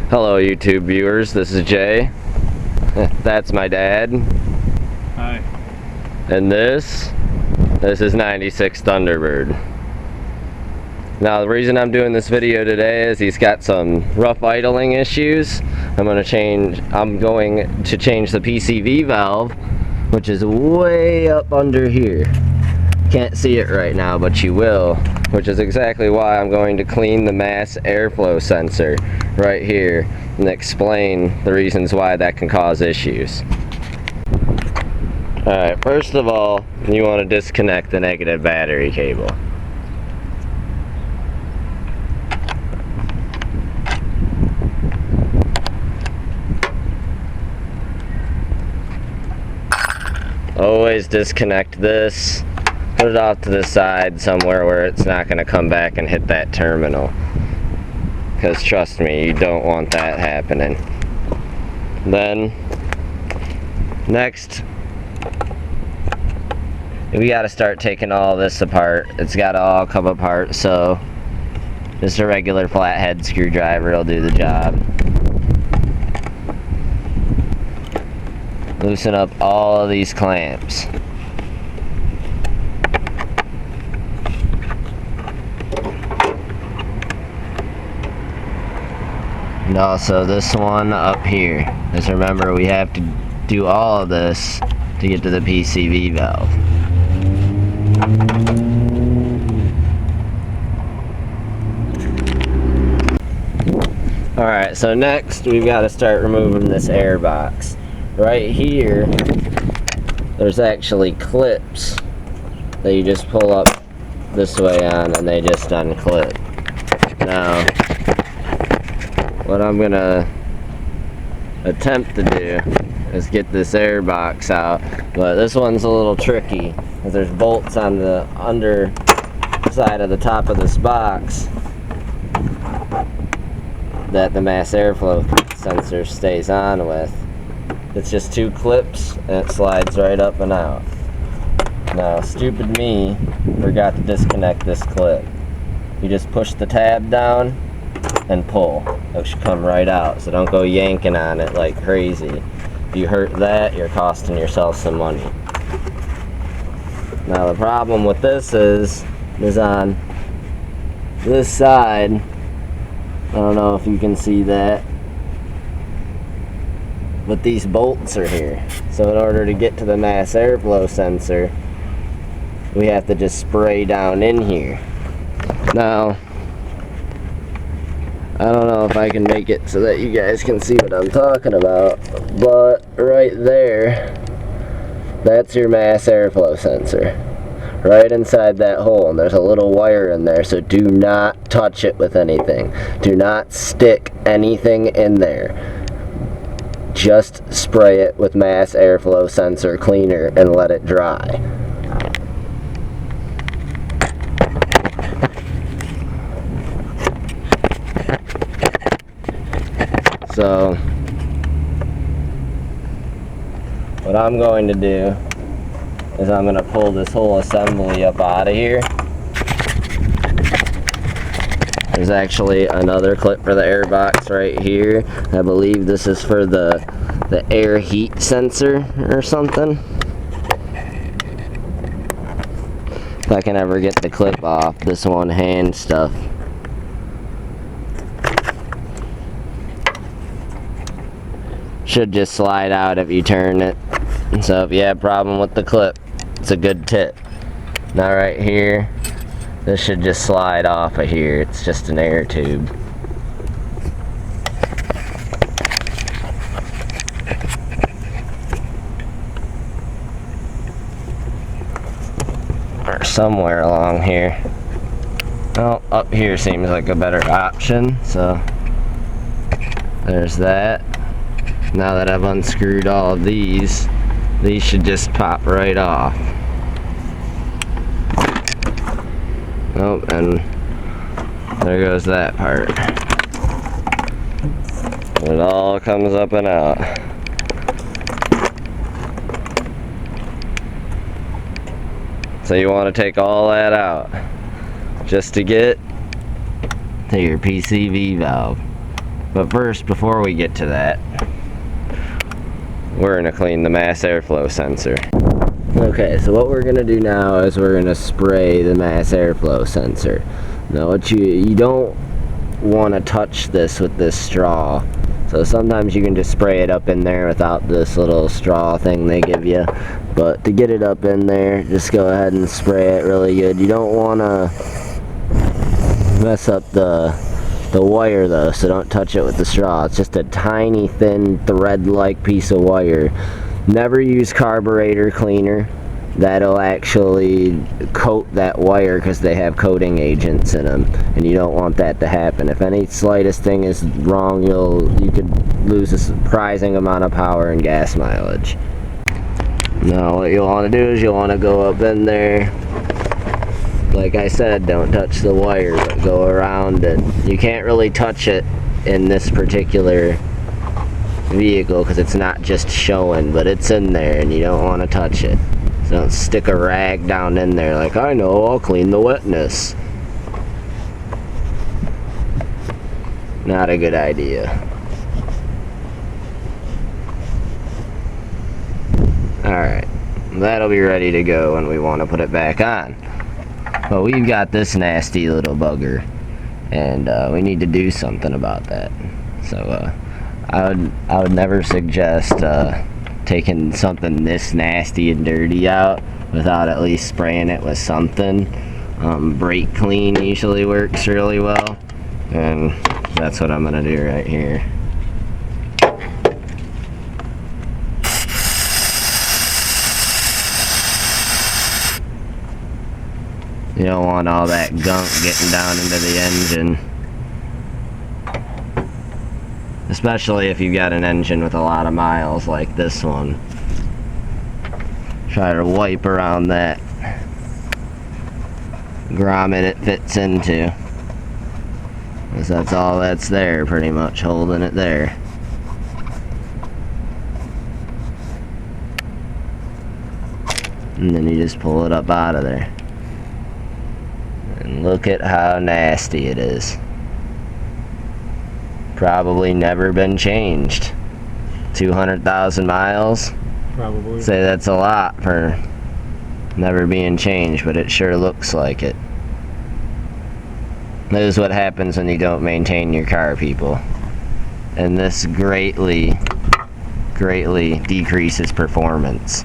Hello YouTube viewers, this is Jay. That's my dad. Hi. And this is 96 Thunderbird. Now the reason I'm doing this video today is he's got some rough idling issues. I'm going to change the PCV valve, which is way up under here. Can't see it right now, but you will, which is exactly why I'm going to clean the mass airflow sensor right here and explain the reasons why that can cause issues. Alright, first of all, you want to disconnect the negative battery cable. Always disconnect this. Put it off to the side somewhere where it's not going to come back and hit that terminal. Because trust me, you don't want that happening. Then, next, we got to start taking all this apart. It's got to all come apart, so just a regular flathead screwdriver will do the job. Loosen up all of these clamps. And also this one up here. Just remember, we have to do all of this to get to the PCV valve. Alright, so next we've got to start removing this air box. Right here, there's actually clips that you just pull up this way on and they just unclip. Now, what I'm gonna attempt to do is get this air box out, but this one's a little tricky because there's bolts on the under side of the top of this box that the mass airflow sensor stays on with. It's just two clips and it slides right up and out. Now, stupid me forgot to disconnect this clip. You just push the tab down and pull. It should come right out, so don't go yanking on it like crazy. If you hurt that, you're costing yourself some money. Now the problem with this is on this side. I don't know if you can see that, but these bolts are here. So in order to get to the mass airflow sensor, we have to just spray down in here. Now, I don't know if I can make it so that you guys can see what I'm talking about, but right there, that's your mass airflow sensor. Right inside that hole, and there's a little wire in there, so do not touch it with anything. Do not stick anything in there. Just spray it with mass airflow sensor cleaner and let it dry. So, what I'm going to do is I'm going to pull this whole assembly up out of here. There's actually another clip for the air box right here. I believe this is for the air heat sensor or something. If I can ever get the clip off this one hand stuff. Should just slide out if you turn it. So if you have a problem with the clip, it's a good tip. Now right here, this should just slide off of here. It's just an air tube. Or somewhere along here. Well, up here seems like a better option, so there's that. Now that I've unscrewed all of these should just pop right off. Oh, and there goes that part. It all comes up and out. So you want to take all that out just to get to your PCV valve. But first, before we get to that, we're gonna clean the mass airflow sensor. Okay, so what we're gonna do now is we're gonna spray the mass airflow sensor. Now what you don't want to touch this with this straw. So sometimes you can just spray it up in there without this little straw thing they give you. But to get it up in there, just go ahead and spray it really good. You don't want to mess up the wire though, so don't touch it with the straw. It's just a tiny thin thread-like piece of wire. Never use carburetor cleaner. That'll actually coat that wire because they have coating agents in them, and you don't want that to happen. If any slightest thing is wrong, you could lose a surprising amount of power and gas mileage. Now what you'll want to do is you'll want to go up in there. Like I said, don't touch the wire, but go around it. You can't really touch it in this particular vehicle because it's not just showing, but it's in there and you don't want to touch it. So don't stick a rag down in there like, I know, I'll clean the wetness. Not a good idea. Alright, that'll be ready to go when we want to put it back on. But we've got this nasty little bugger, and we need to do something about that. So I would never suggest taking something this nasty and dirty out without at least spraying it with something. Brake clean usually works really well, and that's what I'm gonna do right here. You don't want all that gunk getting down into the engine. Especially if you've got an engine with a lot of miles like this one. Try to wipe around that grommet it fits into. Because that's all that's there, pretty much, holding it there. And then you just pull it up out of there. And look at how nasty it is. Probably never been changed. 200,000 miles? Probably. Say that's a lot for never being changed, but it sure looks like it. This is what happens when you don't maintain your car, people. And this greatly decreases performance.